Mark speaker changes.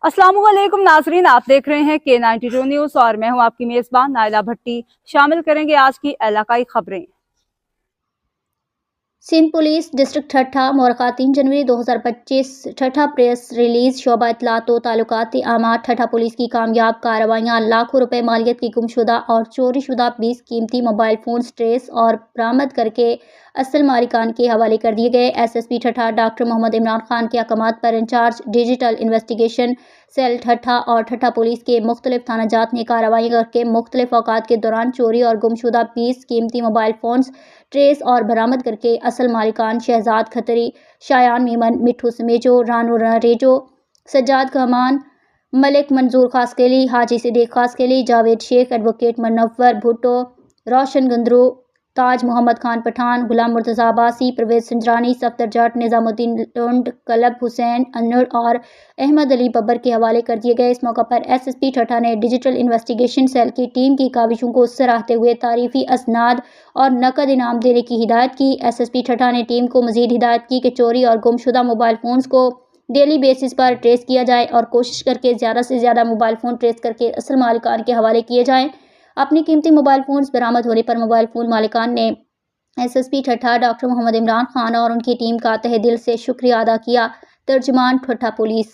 Speaker 1: अस्सलाम वालेकुम नाजरीन, आप देख रहे हैं K92 न्यूज़ और मैं हूं आपकी मेज़बान नाइला भट्टी। शामिल करेंगे आज की इलाकाई खबरें।
Speaker 2: सिंध पुलिस डिस्ट्रिक्ट ठट्ठा मोरखा 3 जनवरी 2025 ठट्ठा प्रेस रिलीज शोबा इत्तलात व ताल्लुकात आमार ठट्ठा पुलिस की कामयाब कार्रवाइयाँ लाखों रुपए मालियत की गुमशुदा और चोरी शुदा 20 कीमती मोबाइल फ़ोन ट्रेस और बरामद करके असल मालिकान के हवाले कर दिए गए। SSP ठट्ठा डॉक्टर मोहम्मद इमरान खान के अहकामात पर इंचार्ज डिजिटल इन्वेस्टिगेशन सेल ठट्ठा और ठट्ठा पुलिस के मुख्तलिफ थाना जात ने कार्रवाई करके मुख्तलिफ औकात के दौरान चोरी और गुमशुदा 20 कीमती मोबाइल फ़ोन्स ट्रेस और बरामद करके असल मालिकान शहजाद खतरी, शायान मीमन, मिठू समेजो, रानू रेजो, सज्जाद कहमान, मलिक मंजूर खासकेली, हाजी सिद्दीक खासकेली, जावेद शेख, एडवोकेट मनव्वर भुट्टो, रोशन गंदरू, ताज मोहम्मद खान पठान, गुलाम मुर्तज़ा अब्बासी, परवेज संजरानी, सफ्दर जट, निज़ामुद्दीन टुंड, कलब हुसैन अनर और अहमद अली बब्बर के हवाले कर दिए गए। इस मौका पर SSP ठट्ठा ने डिजिटल इन्वेस्टिगेशन सेल की टीम की काविशों को सराहते हुए तारीफी असनाद और नकद इनाम देने की हिदायत की। SSP ठट्ठा ने टीम को मजीद हिदायत की कि चोरी और गुमशुदा मोबाइल फ़ोन्स को डेली बेसिस पर ट्रेस किया जाए और कोशिश करके ज़्यादा से ज़्यादा मोबाइल फ़ोन ट्रेस करके असल मालिकान के हवाले किए जाएँ। अपनी कीमती मोबाइल फ़ोन्स बरामद होने पर मोबाइल फ़ोन मालिकान ने SSP ठट्ठा डॉक्टर मोहम्मद इमरान खान और उनकी टीम का तहे दिल से शुक्रिया अदा किया। तर्जुमान ठट्ठा पुलिस।